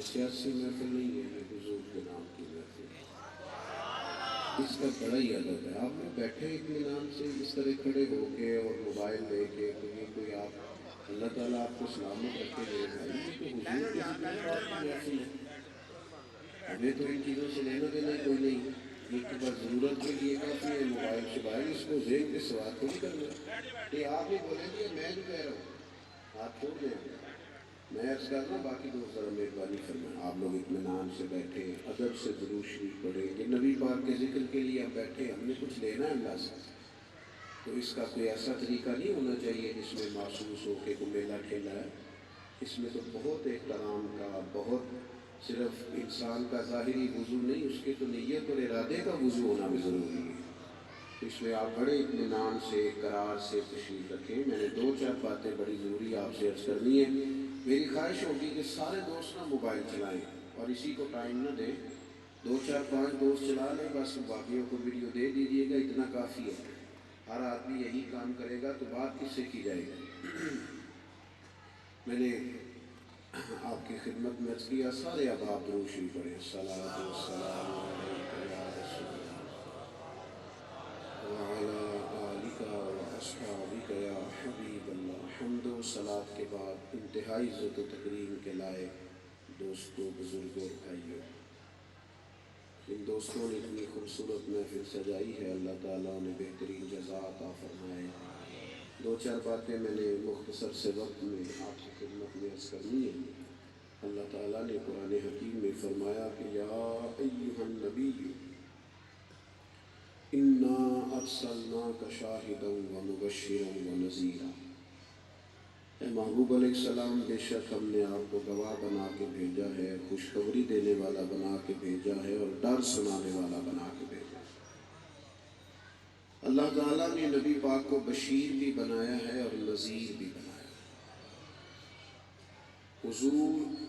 یہ سیاسی محفل نہیں ہے، یہ حضور کے نام کی محفل ہے۔ اس کا بڑا ہی ادب ہے۔ آپ لوگ بیٹھے اطمینان سے اس طرح کھڑے ہو کے اور موبائل لے کے، تو یہ کوئی آپ اللہ تعالیٰ آپ کو سلامت رکھے میرے بھائی، یہ تو حضور کے ذکر پاک کی محفل ہے۔ ہمیں تو ان چیزوں سے لینا دینا ہی کوئی نہیں۔ یہ تو بس ضرورت کے لیے کافی ہے موبائل شبائل، اس کو ذہن کے سوال تھوڑی کرنا ہے۔ یہ آپ ہی بولیں گے، میں جو کہہ رہا ہوں آپ چھوڑ دیں۔ میں عرض کر رہا ہوں، باقی دوست ذرا مہربانی فرمائیں، آپ لوگ اطمینان سے بیٹھے، ادب سے درود شریف پڑھیں۔ یہ نبی پاک کے ذکر کے لیے آپ بیٹھے، ہم نے کچھ لینا ہے اللہ سے، تو اس کا کوئی ایسا طریقہ نہیں ہونا چاہیے جس میں محسوس ہو کہ کوئی میلہ ٹھیلا ہے۔ اس میں تو بہت احترام کا، بہت صرف انسان کا ظاہری وضو نہیں، اس کے تو نیت اور ارادے کا وضو ہونا بھی ضروری ہے۔ اس میں آپ بڑے اطمینان سے، قرار سے تشریف رکھیں۔ میں نے دو چار باتیں بڑی ضروری آپ سے عرض کرنی ہے۔ میری خواہش ہوگی کہ سارے دوست نہ موبائل چلائیں اور اسی کو ٹائم نہ دیں، 2 4 5 دوست چلا لیں، بس باقیوں کو ویڈیو دے دیجیے گا، اتنا کافی ہے۔ ہر آدمی یہی کام کرے گا تو بات کس سے کی جائے گی؟ میں نے آپ کی خدمت میں عرض کیا، سارے احباب درود شریف پڑھیں۔ الصلاۃ والسلام علیک یا رسول اللہ وعلی آلک واصحابک یا حبیب اللہ۔ حمد و صلاۃ کے بعد انتہائی عزت و تکریم کے لائق دوستوں، بزرگوں اور بھائیوں، ان دوستوں نے اتنی خوبصورت محفل سجائی ہے، اللہ تعالیٰ نے بہترین جزا عطا فرمائے۔ 2 4 باتیں میں نے مختصر سے وقت میں آپ کی خدمت میں عرض کرنی ہے۔ اللہ تعالیٰ نے قرآن حکیم میں فرمایا کہ یا ایہا النبی انا ارسلناک شاہدا ومبشرا ونذیرا۔ اے محبوب علیہ السلام، بے شک ہم نے آپ کو گواہ بنا کے بھیجا ہے، خوشخبری دینے والا بنا کے بھیجا ہے، اور ڈر سنانے والا بنا کے بھیجا ہے۔ اللہ تعالیٰ نے نبی پاک کو بشیر بھی بنایا ہے اور نذیر بھی بنایا ہے۔ حضور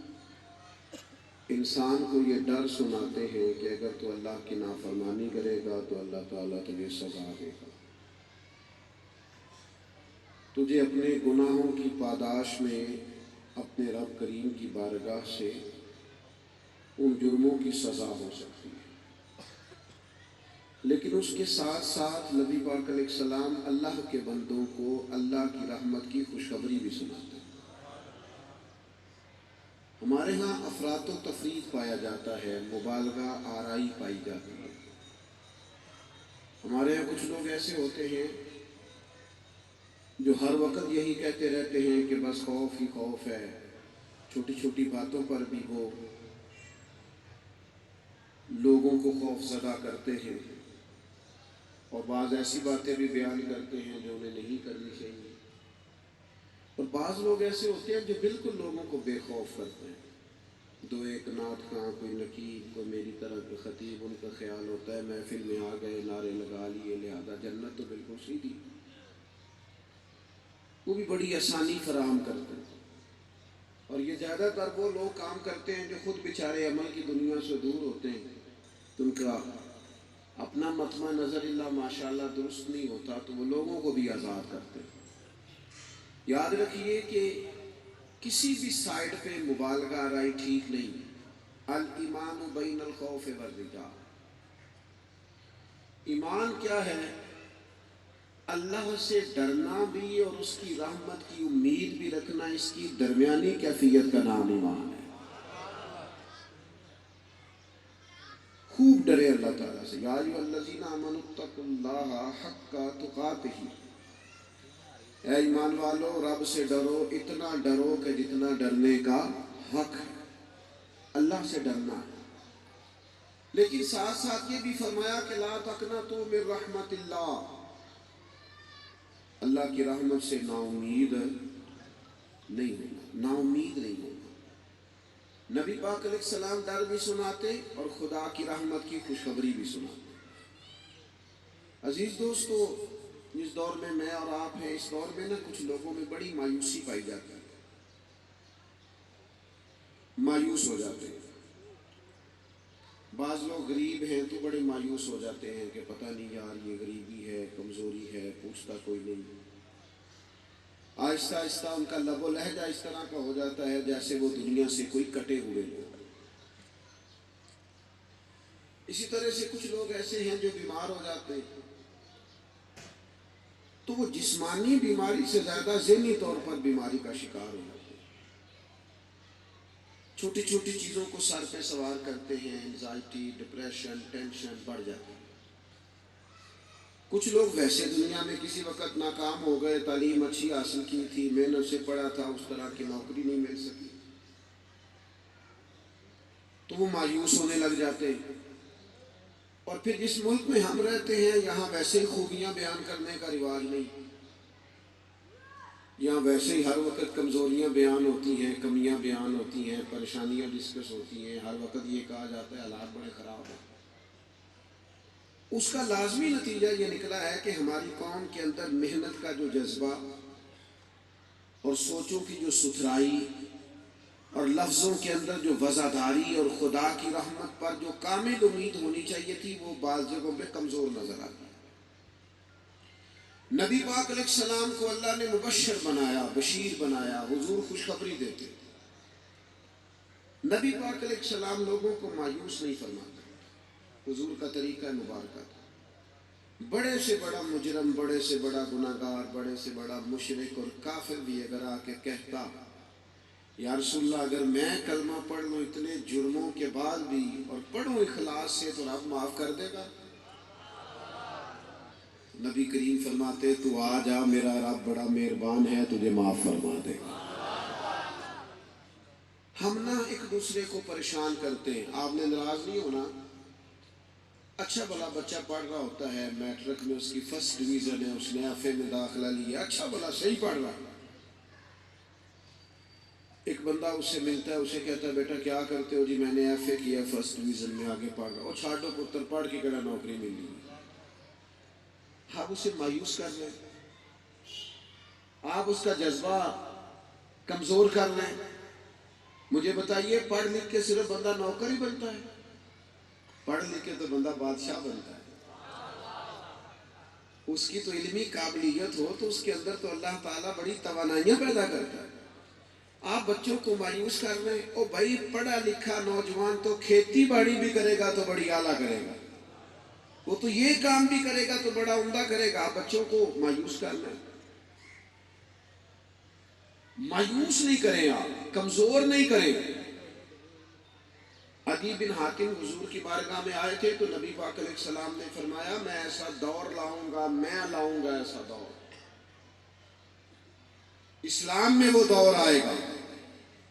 انسان کو یہ ڈر سناتے ہیں کہ اگر تو اللہ کی نافرمانی کرے گا تو اللہ تعالیٰ تجھے سزا دے گا، تجھے اپنے گناہوں کی پاداش میں اپنے رب کریم کی بارگاہ سے ان جرموں کی سزا ہو سکتی ہے۔ لیکن اس کے ساتھ ساتھ نبی پاک علیہ السلام اللہ کے بندوں کو اللہ کی رحمت کی خوشخبری بھی سناتے ہیں۔ ہمارے ہاں افراط و تفریط پایا جاتا ہے، مبالغہ آرائی پائی جاتی ہے۔ ہمارے ہاں کچھ لوگ ایسے ہوتے ہیں جو ہر وقت یہی کہتے رہتے ہیں کہ بس خوف ہی خوف ہے، چھوٹی چھوٹی باتوں پر بھی وہ لوگوں کو خوف زدہ کرتے ہیں، اور بعض ایسی باتیں بھی بیان کرتے ہیں جو انہیں نہیں کرنی چاہیے۔ اور بعض لوگ ایسے ہوتے ہیں جو بالکل لوگوں کو بے خوف کرتے ہیں۔ 2 1 نعت خواں، کوئی نقیب، کوئی میری طرح کے خطیب، ان کا خیال ہوتا ہے محفل میں آ گئے، نعرے لگا لیے، لہذا جنت تو بالکل سیدھی، وہ بھی بڑی آسانی فراہم کرتے ہیں۔ اور یہ زیادہ تر وہ لوگ کام کرتے ہیں جو خود بیچارے عمل کی دنیا سے دور ہوتے ہیں، تو ان کا اپنا مطمع نظر اللہ ماشاءاللہ درست نہیں ہوتا، تو وہ لوگوں کو بھی آزاد کرتے ہیں۔ یاد رکھیے کہ کسی بھی سائٹ پہ مبالغہ آرائی ٹھیک نہیں۔ الایمان بین الخوف والرجاء، ایمان کیا ہے؟ اللہ سے ڈرنا بھی اور اس کی رحمت کی امید بھی رکھنا، اس کی درمیانی کیفیت کا نام ایمان ہے۔ خوب ڈرے اللہ تعالیٰ سے، یا ایھا الذین آمنوا اتقوا اللہ حق تقاتہ، اے ایمان والو رب سے ڈرو، اتنا ڈرو کہ جتنا ڈرنے کا حق ہے۔ اللہ سے ڈرنا ہے، لیکن ساتھ ساتھ یہ بھی فرمایا کہ لا تقنطوا من رحمت اللہ، اللہ کی رحمت سے نا امید نہیں ہونا، نا امید نہیں ہونا۔ نبی پاک علیہ السلام ڈر بھی سناتے اور خدا کی رحمت کی خوشخبری بھی سناتے۔ عزیز دوستو، جس دور میں میں اور آپ ہیں، اس دور میں کچھ لوگوں میں بڑی مایوسی پائی جاتی ہے، مایوس ہو جاتے ہیں۔ بعض لوگ غریب ہیں تو بڑے مایوس ہو جاتے ہیں کہ پتہ نہیں یار یہ غریبی ہے، کمزوری ہے، پوچھتا کوئی نہیں۔ آہستہ آہستہ ان کا لب و لہجہ اس طرح کا ہو جاتا ہے جیسے وہ دنیا سے کوئی کٹے ہوئے لوگ۔ اسی طرح سے کچھ لوگ ایسے ہیں جو بیمار ہو جاتے ہیں تو وہ جسمانی بیماری سے زیادہ ذہنی طور پر بیماری کا شکار ہو جاتے ہیں، چھوٹی چھوٹی چیزوں کو سر پہ سوار کرتے ہیں، انزائٹی، ڈپریشن، ٹینشن بڑھ جاتی ہے۔ کچھ لوگ ویسے دنیا میں کسی وقت ناکام ہو گئے، تعلیم اچھی حاصل کی تھی، محنت سے پڑھا تھا، اس طرح کی نوکری نہیں مل سکی تو وہ مایوس ہونے لگ جاتے ہیں۔ اور پھر جس ملک میں ہم رہتے ہیں یہاں ویسے ہی خوبیاں بیان کرنے کا رواج نہیں، یہاں ویسے ہی ہر وقت کمزوریاں بیان ہوتی ہیں، کمیاں بیان ہوتی ہیں، پریشانیاں ڈسکس ہوتی ہیں، ہر وقت یہ کہا جاتا ہے حالات بڑے خراب ہیں۔ اس کا لازمی نتیجہ یہ نکلا ہے کہ ہماری قوم کے اندر محنت کا جو جذبہ اور سوچوں کی جو ستھرائی اور لفظوں کے اندر جو وزاداری اور خدا کی رحمت پر جو کامل امید ہونی چاہیے تھی وہ بعض جگہوں پہ کمزور نظر آتی ہے۔ نبی پاک علیہ السلام کو اللہ نے مبشر بنایا، بشیر بنایا، حضور خوشخبری دیتے۔ نبی پاک علیہ السلام لوگوں کو مایوس نہیں فرماتے، حضور کا طریقہ مبارکہ تھا۔ بڑے سے بڑا مجرم، بڑے سے بڑا گناہگار، بڑے سے بڑا مشرک اور کافر بھی اگر آ کے کہتا یا رسول اللہ اگر میں کلمہ پڑھ لوں اتنے جرموں کے بعد بھی اور پڑھوں اخلاص سے تو رب معاف کر دے گا؟ نبی کریم فرماتے تو آ جا، میرا رب بڑا مہربان ہے، تجھے معاف فرما دے گا۔ ہم نہ ایک دوسرے کو پریشان کرتے ہیں، آپ نے ناراض نہیں ہونا۔ اچھا بھلا بچہ پڑھ رہا ہوتا ہے، میٹرک میں اس کی فرسٹ ڈویژن ہے، اس نے ایف اے میں داخلہ لیا، اچھا بھلا صحیح پڑھ رہا ہے، ایک بندہ اس سے ملتا ہے، اسے کہتا ہے بیٹا کیا کرتے ہو؟ جی میں نے ایف اے کیا، فرسٹ ڈویژن میں آگے پڑھ رہا ہوں۔ چھاڑو پتر، پڑھ کے کہنا نوکری ملی۔ آپ اسے مایوس کر رہے ہیں، آپ اس کا جذبہ کمزور کر رہے ہیں۔ مجھے بتائیے پڑھ لکھ کے صرف بندہ نوکر ہی بنتا ہے؟ پڑھ لکھ کے تو بندہ بادشاہ بنتا ہے۔ اس کی تو علمی قابلیت ہو تو اس کے اندر تو اللہ تعالیٰ بڑی توانائیاں پیدا کرتا ہے۔ آپ بچوں کو مایوس کر رہے ہیں۔ او بھائی پڑھا لکھا نوجوان تو کھیتی باڑی بھی کرے گا تو بڑی اعلیٰ کرے گا، وہ تو یہ کام بھی کرے گا تو بڑا عمدہ کرے گا۔ آپ بچوں کو مایوس کر رہے ہیں۔ مایوس نہیں کریں، آپ کمزور نہیں کریں۔ عدی بن حاتم حضور کی بارگاہ میں آئے تھے تو نبی پاک علیہ السلام نے فرمایا میں ایسا دور لاؤں گا، میں لاؤں گا ایسا دور، اسلام میں وہ دور آئے گا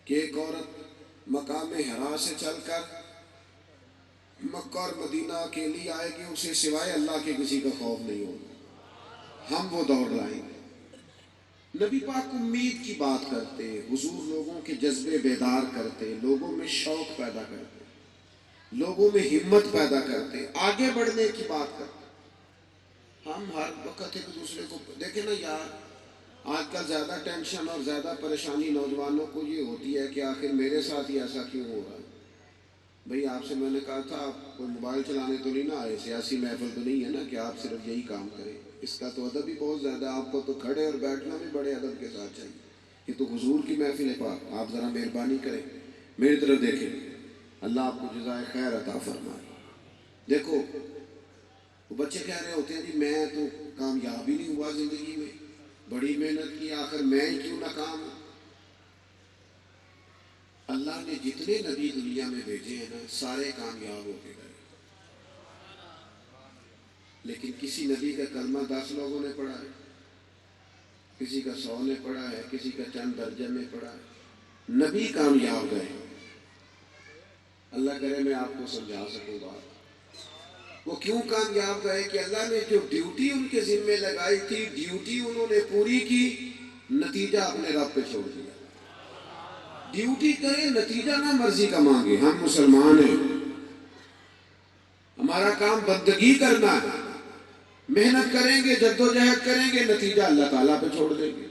کہ ایک عورت مقام حرا سے چل کر مکہ اور مدینہ اکیلی آئے گی، اسے سوائے اللہ کے کسی کا خوف نہیں ہوگا۔ ہم وہ دور لائیں گے۔ نبی پاک امید کی بات کرتے، حضور لوگوں کے جذبے بیدار کرتے، لوگوں میں شوق پیدا کرتے، لوگوں میں ہمت پیدا کرتے، آگے بڑھنے کی بات کرتے۔ ہم ہر وقت ایک دوسرے کو دیکھیں نا یار، آج کل زیادہ ٹینشن اور زیادہ پریشانی نوجوانوں کو یہ ہوتی ہے کہ آخر میرے ساتھ ہی ایسا کیوں ہو رہا ہے؟ بھئی آپ سے میں نے کہا تھا آپ کوئی موبائل چلانے تو نہیں نہ آئے، سیاسی محفل تو نہیں ہے نا کہ آپ صرف یہی کام کریں۔ اس کا تو ادب ہی بہت زیادہ، آپ کو تو کھڑے اور بیٹھنا بھی بڑے ادب کے ساتھ چاہیے۔ یہ تو حضور کی محفل ہے پاک، آپ ذرا مہربانی کریں میری طرف دیکھیں، اللہ آپ کو جزائے خیر عطا فرمائے۔ دیکھو وہ بچے کہہ رہے ہوتے ہیں جی میں تو کامیاب ہی نہیں ہوا زندگی میں، بڑی محنت کی، آخر میں ہی کیوں ناکام ہوں؟ اللہ نے جتنے نبی دنیا میں بھیجے ہیں نا سارے کامیاب ہو کے گئے، لیکن کسی نبی کا کلمہ 10 لوگوں نے پڑھا ہے، کسی کا 100 نے پڑھا ہے، کسی کا چند درجن نے پڑھا ہے، نبی کامیاب گئے۔ اللہ کرے میں آپ کو سمجھا سکوں بات۔ وہ کیوں کامیاب گئے کہ اللہ نے جو ڈیوٹی ان کے ذمے لگائی تھی ڈیوٹی انہوں نے پوری کی، نتیجہ اپنے رب پہ چھوڑ دیا۔ ڈیوٹی کریں، نتیجہ نہ مرضی کا مانگے۔ ہم مسلمان ہیں، ہمارا کام بندگی کرنا ہے، محنت کریں گے، جدوجہد کریں گے، نتیجہ اللہ تعالیٰ پہ چھوڑ دیں گے۔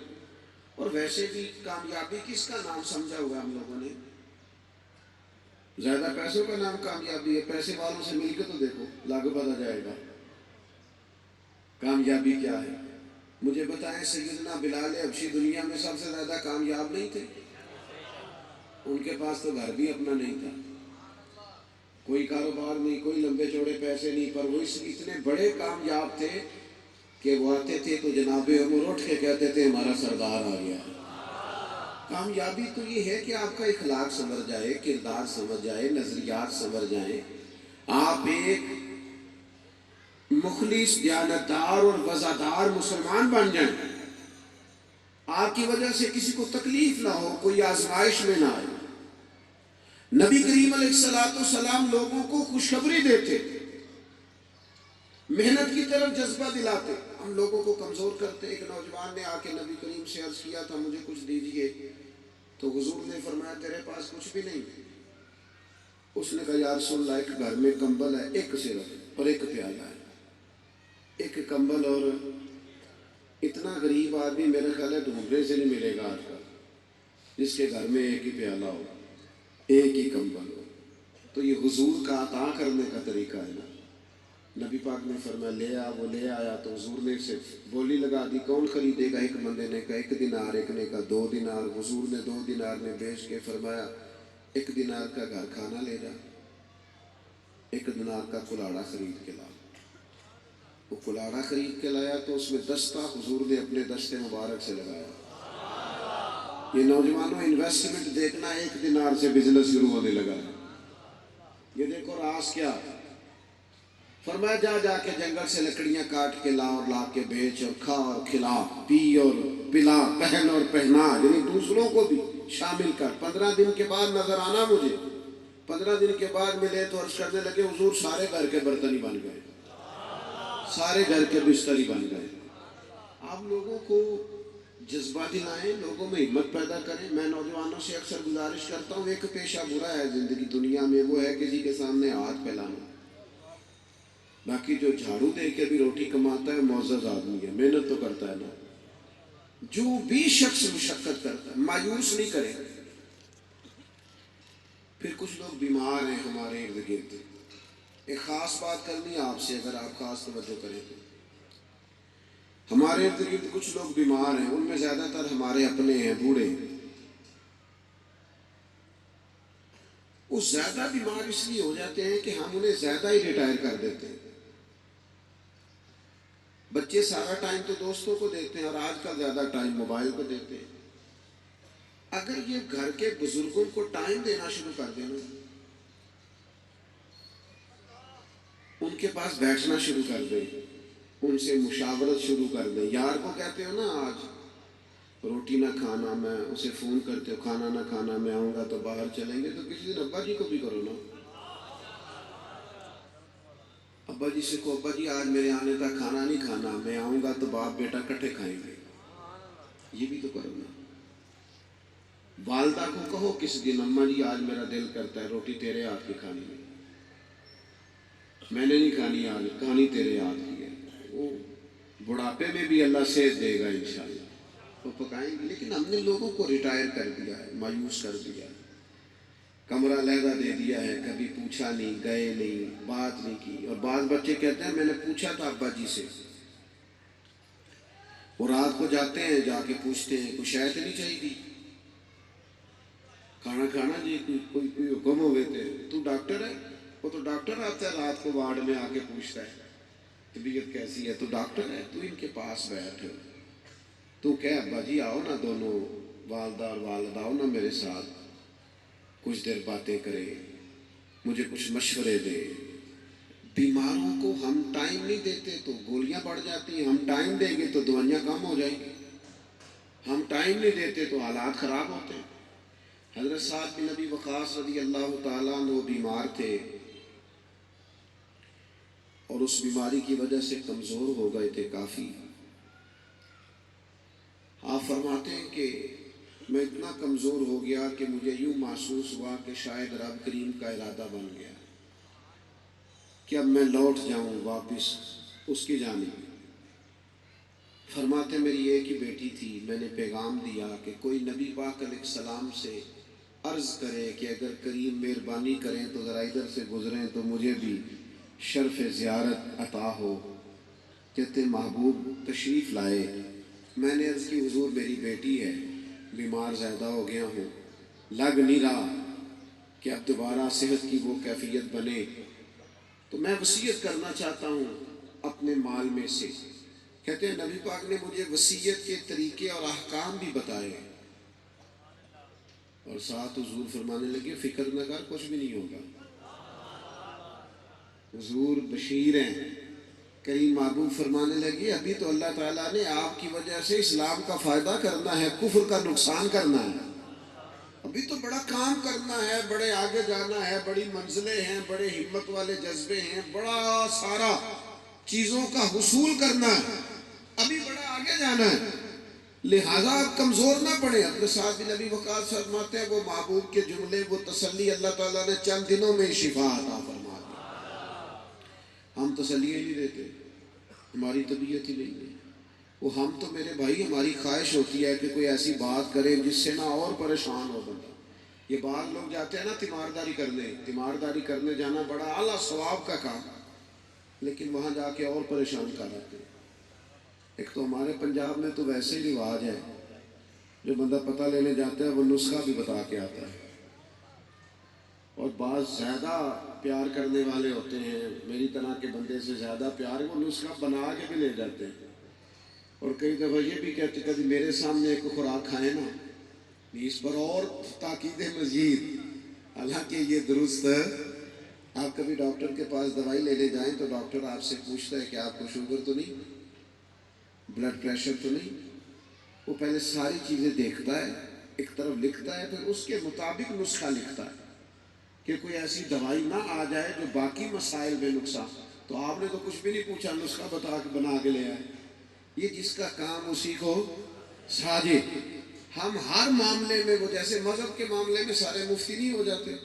اور ویسے بھی کامیابی کس کا نام سمجھا ہوا ہم لوگوں نے؟ زیادہ پیسوں کا نام کامیابی ہے، پیسے والوں سے مل کے تو دیکھو لاگو پتہ جائے گا کامیابی کیا ہے۔ مجھے بتائیں سیدنا بلال حبشی دنیا میں سب سے زیادہ کامیاب نہیں تھے؟ ان کے پاس تو گھر بھی اپنا نہیں تھا، کوئی کاروبار نہیں، کوئی لمبے چوڑے پیسے نہیں، پر وہ اتنے بڑے کامیاب تھے کہ وہ آتے تھے تو جناب عمر اٹھ کے کہتے تھے ہمارا سردار آ گیا۔ کامیابی تو یہ ہے کہ آپ کا اخلاق سنور جائے، کردار سنور جائے، نظریات سنور جائیں، آپ ایک مخلص، دیانتدار اور وفادار مسلمان بن جائیں، آپ کی وجہ سے کسی کو تکلیف نہ ہو، کوئی آزمائش میں نہ آئے۔ نبی کریم علیہ السلام لوگوں کو خوشخبری دیتے، محنت کی طرف جذبہ دلاتے۔ ہم لوگوں کو کمزور کرتے۔ ایک نوجوان نے آ کے نبی کریم سے عرض کیا تھا مجھے کچھ دیجیے، تو حضور نے فرمایا تیرے پاس کچھ بھی نہیں۔ اس نے کہا یا رسول اللہ ایک گھر میں کمبل ہے، ایک صرف، اور ایک پیالہ ہے، ایک کمبل، اور اتنا غریب آدمی میرے خیال ہے ڈھونڈنے سے نہیں ملے گا آج کل جس کے گھر میں ایک ہی پیالہ ہو، ایک ہی کمبل ہو۔ تو یہ حضور کا عطا کرنے کا طریقہ ہے نا۔ نبی پاک نے فرمایا لے آ، وہ لے آیا تو حضور نے صرف بولی لگا دی کون خریدے گا؟ ایک بندے نے کہا 1 دینار، ایک نے کہا 2 دینار۔ حضور نے 2 دینار میں بیچ کے فرمایا 1 دینار کا گھر کھانا لے جا، 1 دینار کا کلاڑا خرید کے لا۔ وہ کلاڑا خرید کے لایا تو اس میں دستہ حضور نے اپنے دستے مبارک سے لگایا۔ یہ نوجوانوں انویسٹمنٹ دیکھنا، 1 دینار سے بزنس شروع ہونے لگا ہے۔ یہ دیکھو راز کیا، فرمایا جا جا کے جنگل سے لکڑیاں کاٹ کے لا، اور لا کے بیچ، اور کھا اور کھلا، پی اور پلا، پہن اور پہنا، یعنی دوسروں کو بھی شامل کر۔ 15 دن کے بعد نظر آنا مجھے۔ 15 دن کے بعد ملے تو عرض کرنے لگے حضور سارے گھر کے برتن ہی بن گئے، سارے گھر کے بستر ہی بن گئے۔ آپ لوگوں کو جذبہ دلائیں، لوگوں میں ہمت پیدا کریں۔ میں نوجوانوں سے اکثر گزارش کرتا ہوں، ایک پیشہ برا ہے زندگی دنیا میں، وہ ہے کسی کے سامنے ہاتھ پھیلانا۔ باقی جو جھاڑو دے کے بھی روٹی کماتا ہے معزز آدمی ہے، محنت تو کرتا ہے نا۔ جو بھی شخص مشقت کرتا ہے مایوس نہیں کرے۔ پھر کچھ لوگ بیمار ہیں ہمارے ارد گرد، ایک خاص بات کرنی ہے آپ سے، اگر آپ خاص توجہ کریں تو ہمارے ارد گرد کچھ لوگ بیمار ہیں، ان میں زیادہ تر ہمارے اپنے ہیں، بوڑھے۔ وہ زیادہ بیمار اس لیے ہو جاتے ہیں کہ ہم انہیں زیادہ ہی ریٹائر کر دیتے ہیں۔ بچے سارا ٹائم تو دوستوں کو دیتے ہیں، اور آج کل زیادہ ٹائم موبائل کو دیتے ہیں۔ اگر یہ گھر کے بزرگوں کو ٹائم دینا شروع کر دینا، ان کے پاس بیٹھنا شروع کر دیں، ان سے مشاورت شروع کر دیں۔ یار کو کہتے ہو نا آج روٹی نہ کھانا، میں اسے فون کرتے ہو کھانا نہ کھانا، میں آؤں گا تو باہر چلیں گے، تو کسی دن ابا جی کو بھی کرو نا۔ ابا جی سے کو ابا جی آج میرے آنے تک کھانا نہیں کھانا، میں آؤں گا تو باپ بیٹا کٹھے کھائیں گے، یہ بھی تو کرو نا۔ والدہ کو کہو کس دن اماں جی آج میرا دل کرتا ہے روٹی تیرے ہاتھ کی کھانی ہے، میں نے نہیں کھانی، آج کھانی تیرے ہاتھ کی ہے۔ وہ بڑھاپے میں بھی اللہ صحت دے گا انشاءاللہ، وہ پکائیں گے۔ لیکن ہم نے لوگوں کو ریٹائر کر دیا ہے، مایوس کر دیا ہے، کمرہ علیحدہ دے دیا ہے، کبھی پوچھا نہیں، گئے نہیں، بات نہیں کی۔ اور بعض بچے کہتے ہیں میں نے پوچھا تھا ابا جی سے، وہ رات کو جاتے ہیں، جا کے پوچھتے ہیں کوئی شاید نہیں چاہیے کھانا کھانا جی، کوئی حکم ہوئے تھے، تو ڈاکٹر ہے؟ وہ تو ڈاکٹر آتا ہے رات کو وارڈ میں آ کے پوچھتا ہے طبیعت کیسی ہے، تو ڈاکٹر ہے، تو ان کے پاس بیٹھ، تو کہ ابا جی آؤ نا، دونوں والدہ اور والد آؤ نا میرے ساتھ، کچھ دیر باتیں کریں، مجھے کچھ مشورے دے۔ بیماروں کو ہم ٹائم نہیں دیتے تو گولیاں بڑھ جاتی ہیں، ہم ٹائم دیں گے تو دوائیاں کم ہو جائیں گی، ہم ٹائم نہیں دیتے تو حالات خراب ہوتے ہیں۔ حضرت سعد بن ابی وقاص رضی اللہ تعالیٰ عنہ بیمار تھے، اور اس بیماری کی وجہ سے کمزور ہو گئے تھے کافی۔ آپ فرماتے ہیں کہ میں اتنا کمزور ہو گیا کہ مجھے یوں محسوس ہوا کہ شاید رب کریم کا ارادہ بن گیا کہ اب میں لوٹ جاؤں واپس اس کی جانب۔ فرماتے میری ایک ہی بیٹی تھی، میں نے پیغام دیا کہ کوئی نبی پاک علیہ السلام سے عرض کرے کہ اگر کریم مہربانی کریں تو ذرا ادھر سے گزریں تو مجھے بھی شرف زیارت عطا ہو۔ کہتے محبوب تشریف لائے۔ میں نے عرض کی حضور میری بیٹی ہے، بیمار زیادہ ہو گیا ہوں، لگ نہیں رہا، کہ اب دوبارہ صحت کی وہ کیفیت بنے، تو میں وصیت کرنا چاہتا ہوں اپنے مال میں سے۔ کہتے ہیں نبی پاک نے مجھے وصیت کے طریقے اور احکام بھی بتائے، اور ساتھ حضور فرمانے لگے فکر نہ کر، کچھ بھی نہیں ہوگا۔ حضور بشیر ہیں، کریم محبوب فرمانے لگے ابھی تو اللہ تعالیٰ نے آپ کی وجہ سے اسلام کا فائدہ کرنا ہے، کفر کا نقصان کرنا ہے، ابھی تو بڑا کام کرنا ہے، بڑے آگے جانا ہے، بڑی منزلیں ہیں، بڑے ہمت والے جذبے ہیں، بڑا سارا چیزوں کا حصول کرنا ہے، ابھی بڑا آگے جانا ہے، لہذا آپ کمزور نہ پڑے۔ اپنے ساتھ بھی نبی وقاص فرماتے ہیں وہ محبوب کے جملے، وہ تسلی اللہ تعالیٰ نے چند دنوں میں شفا عطا فرما دی۔ ہم تسلی ہی نہیں دیتے، ہماری طبیعت ہی نہیں ہے وہ۔ ہم تو میرے بھائی ہماری خواہش ہوتی ہے کہ کوئی ایسی بات کرے جس سے نہ اور پریشان ہو بندہ۔ یہ بعض لوگ جاتے ہیں نا تیمارداری کرنے، تیمارداری کرنے جانا بڑا اعلیٰ ثواب کا کام، لیکن وہاں جا کے اور پریشان کر آتے ہیں۔ ایک تو ہمارے پنجاب میں تو ویسے ہی رواج ہے، جو بندہ پتہ لینے جاتا ہے وہ نسخہ بھی بتا کے آتا ہے، اور بعض زیادہ پیار کرنے والے ہوتے ہیں، میری طرح کے بندے سے زیادہ پیار، وہ نسخہ بنا کے بھی لے جاتے ہیں، اور کئی دفعہ یہ بھی کہتے کبھی میرے سامنے ایک خوراک کھائیں نا، اس پر اور تاکید مزید، حالانکہ یہ درست ہے۔ آپ کبھی ڈاکٹر کے پاس دوائی لینے جائیں تو ڈاکٹر آپ سے پوچھتا ہے کہ آپ کو شوگر تو نہیں، بلڈ پریشر تو نہیں، وہ پہلے ساری چیزیں دیکھتا ہے، ایک طرف لکھتا ہے، پھر اس کے مطابق نسخہ لکھتا ہے کہ کوئی ایسی دوائی نہ آ جائے جو باقی مسائل میں نقصان۔ تو آپ نے تو کچھ بھی نہیں پوچھا، نسخہ بنا کے لے آئے۔ یہ جس کا کام اسی کو ساجے۔ ہم ہر معاملے میں، وہ جیسے مذہب کے معاملے میں سارے مفتی نہیں ہو جاتے،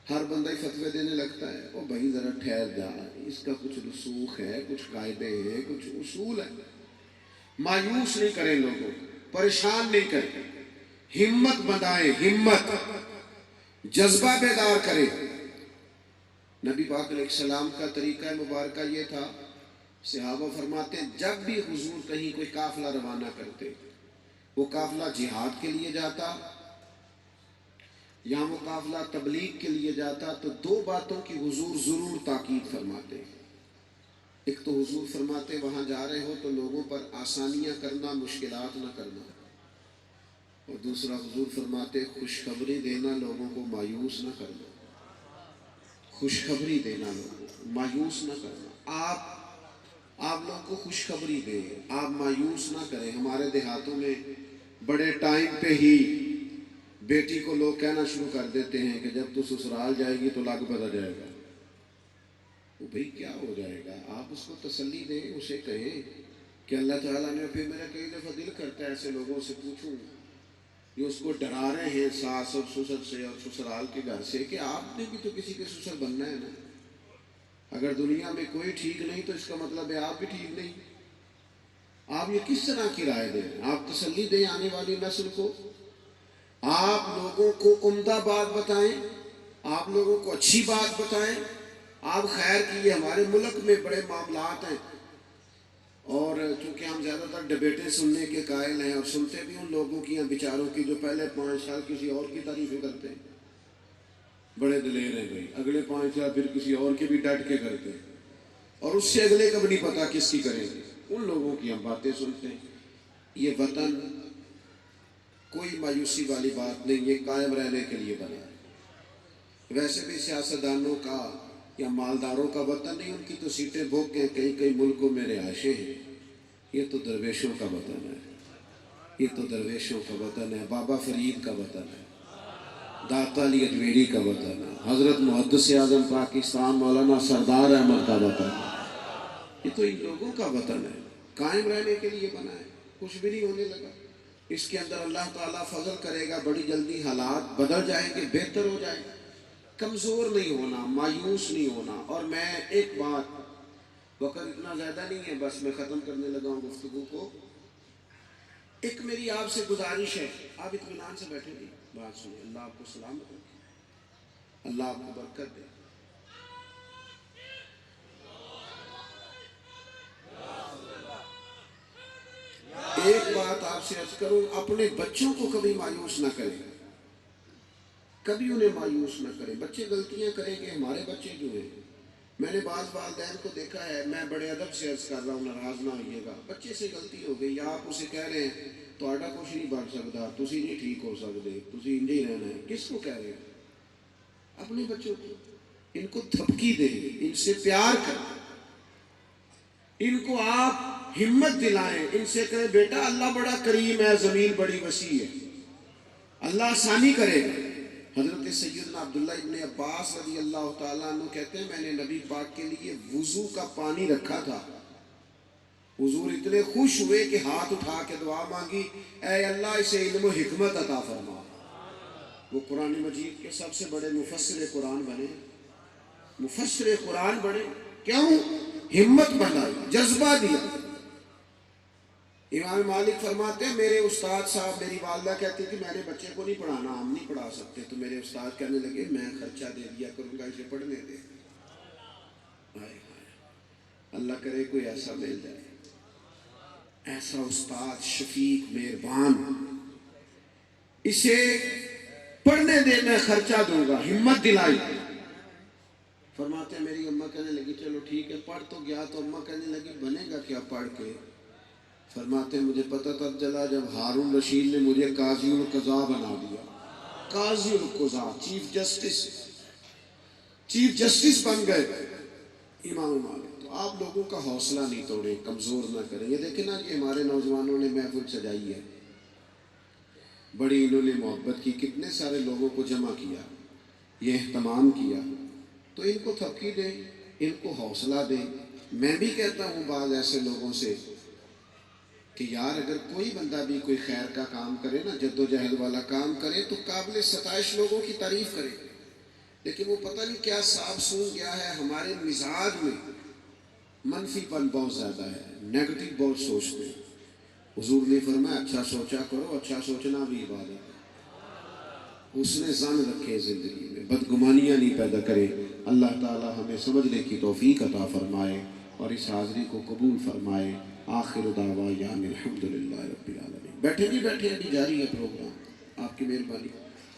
ہر بندہ ہی فتوے دینے لگتا ہے، او بھائی ذرا ٹھہر جا، اس کا کچھ رسوخ ہے، کچھ قاعدے ہیں، کچھ اصول ہے۔ مایوس نہیں کریں لوگوں کو، پریشان نہیں کریں، ہمت بندائیں، ہمت، جذبہ بیدار کریں۔ نبی پاک علیہ السلام کا طریقہ مبارکہ یہ تھا، صحابہ فرماتے ہیں جب بھی حضور کہیں کوئی قافلہ روانہ کرتے، وہ قافلہ جہاد کے لیے جاتا یا وہ قافلہ تبلیغ کے لیے جاتا، تو دو باتوں کی حضور ضرور تاکید فرماتے۔ ایک تو حضور فرماتے وہاں جا رہے ہو تو لوگوں پر آسانیاں کرنا، مشکلات نہ کرنا، اور دوسرا حضور فرماتے خوشخبری دینا، لوگوں کو مایوس نہ کرنا، خوشخبری دینا، لوگوں کو مایوس نہ کرنا۔ آپ لوگوں کو خوشخبری دیں، آپ مایوس نہ کریں۔ ہمارے دیہاتوں میں بڑے ٹائم پہ ہی بیٹی کو لوگ کہنا شروع کر دیتے ہیں کہ جب تو سسرال جائے گی تو لگ بھر جائے گا۔ وہ بھئی کیا ہو جائے گا؟ آپ اس کو تسلی دیں، اسے کہیں کہ اللہ تعالیٰ نے، پھر میرا کئی دفعہ دل کرتا ہے ایسے لوگوں سے پوچھوں جو اس کو ڈرا رہے ہیں ساس اور سسر سے اور سسرال کے گھر سے، کہ آپ نے بھی تو کسی کے سسر بننا ہے نا۔ اگر دنیا میں کوئی ٹھیک نہیں تو اس کا مطلب ہے آپ بھی ٹھیک نہیں۔ آپ یہ کس طرح کی رائے دیں؟ آپ تسلی دیں آنے والی نسل کو، آپ لوگوں کو عمدہ بات بتائیں، آپ لوگوں کو اچھی بات بتائیں، آپ خیر کیے۔ ہمارے ملک میں بڑے معاملات ہیں، اور چونکہ ہم زیادہ تر ڈبیٹیں سننے کے قائل ہیں، اور سنتے بھی ان لوگوں کی ہیں بیچاروں کی جو پہلے 5 سال کسی اور کی تعریفیں کرتے ہیں، بڑے دلیر ہیں بھائی، اگلے 5 سال پھر کسی اور کے بھی ڈٹ کے کرتے ہیں، اور اس سے اگلے کا بھی نہیں پتا کس کی کریں گے۔ ان لوگوں کی ہم باتیں سنتے ہیں۔ یہ وطن کوئی مایوسی والی بات نہیں، یہ قائم رہنے کے لیے بنا ہے۔ ویسے بھی سیاستدانوں کا یا مالداروں کا وطن نہیں، ان کی تو سیٹیں بھوگ کے کئی ملکوں میں رہائشیں ہیں۔ یہ تو درویشوں کا وطن ہے، یہ تو درویشوں کا وطن ہے، بابا فرید کا وطن ہے، داتا علی اجمیری کا وطن ہے، حضرت محدث اعظم پاکستان مولانا سردار احمد کا وطن ہے۔ یہ تو ان لوگوں کا وطن ہے، قائم رہنے کے لیے بنا ہے، کچھ بھی نہیں ہونے لگا۔ اس کے اندر اللہ تعالیٰ فضل کرے گا، بڑی جلدی حالات بدل جائیں گے، بہتر ہو جائیں گے۔ کمزور نہیں ہونا، مایوس نہیں ہونا۔ اور میں ایک بات، وقت اتنا زیادہ نہیں ہے، بس میں ختم کرنے لگا ہوں گفتگو کو۔ ایک میری آپ سے گزارش ہے، آپ اطمینان سے بیٹھے گی، بات سنیں۔ اللہ آپ کو سلامت رکھے، اللہ آپ کو برکت دے۔ ایک بات آپ سے عرض کروں، اپنے بچوں کو کبھی مایوس نہ کریں۔ کبھی انہیں مایوس نہ کریں. بچے غلطیاں کریں گے، ہمارے بچے جو ہیں، میں نے بعض والدین کو دیکھا ہے، میں بڑے ادب سے عرض کر رہا ہوں، ناراض نہ ہوئیے گا، بچے سے غلطی ہو گئی یا آپ اسے کہہ رہے ہیں تہاڈا کچھ نہیں بن سکتا، تسی نہیں ٹھیک ہو سکتے، تسی انجے ہی رہنا ہے. کس کو کہہ رہے ہیں؟ اپنے بچوں کو. ان کو تھپکی دیں، ان سے پیار کریں، ان کو آپ ہمت دلائیں، ان سے کہیں بیٹا اللہ بڑا کریم ہے، زمین بڑی وسیع ہے، اللہ آسانی کرے گا. حضرت سیدنا عبداللہ ابن عباس رضی اللہ تعالیٰ عنہ کہتے ہیں میں نے نبی پاک کے لیے وضو کا پانی رکھا تھا، حضور اتنے خوش ہوئے کہ ہاتھ اٹھا کے دعا مانگی، اے اللہ اسے علم و حکمت عطا فرما. وہ قرآن مجید کے سب سے بڑے مفسر قرآن بنے، مفسر قرآن بنے. کیوں؟ ہمت بنائی، جذبہ دیا. امام مالک فرماتے ہیں میرے استاد صاحب، میری والدہ کہتی تھی میں نے بچے کو نہیں پڑھانا، ہم نہیں پڑھا سکتے، تو میرے استاد کہنے لگے میں خرچہ دے دیا کروں گا، اسے پڑھنے دے. اللہ کرے کوئی ایسا مل جائے، ایسا استاد شفیق مہربان، اسے پڑھنے دے، میں خرچہ دوں گا. ہمت دلائی. فرماتے ہیں میری اماں کہنے لگی چلو ٹھیک ہے پڑھ تو گیا، تو اماں کہنے لگی بنے گا کیا پڑھ کے؟ فرماتے ہیں مجھے پتہ تب چلا جب ہارون رشید نے مجھے قاضی القضاء بنا دیا. قاضی القضاء، چیف جسٹس بن گئے امام مالک. تو آپ لوگوں کا حوصلہ نہیں توڑیں، کمزور نہ کریں. یہ دیکھیں نا کہ ہمارے نوجوانوں نے محفل سجائی ہے، بڑی انہوں نے محبت کی، کتنے سارے لوگوں کو جمع کیا، یہ اہتمام کیا. تو ان کو تھپکی دیں، ان کو حوصلہ دیں. میں بھی کہتا ہوں بعض ایسے لوگوں سے کہ یار اگر کوئی بندہ بھی کوئی خیر کا کام کرے نا، جد و جہد والا کام کرے، تو قابل ستائش لوگوں کی تعریف کرے. لیکن وہ پتہ نہیں کیا صاحب سون گیا ہے، ہمارے مزاج میں منفی پن بہت زیادہ ہے، نیگٹیو بہت سوچتے ہیں. حضور نے فرمایا اچھا سوچا کرو، اچھا سوچنا بھی عبادت ہے. اس نے ظن رکھے زندگی میں، بدگمانیاں نہیں پیدا کرے. اللہ تعالی ہمیں سمجھنے کی توفیق عطا فرمائے اور اس حاضری کو قبول فرمائے. آخر دعویٰ الحمدللہ رب العالمین. بیٹھے ابھی جاری ہے پروگرام، آپ کی مہربانی.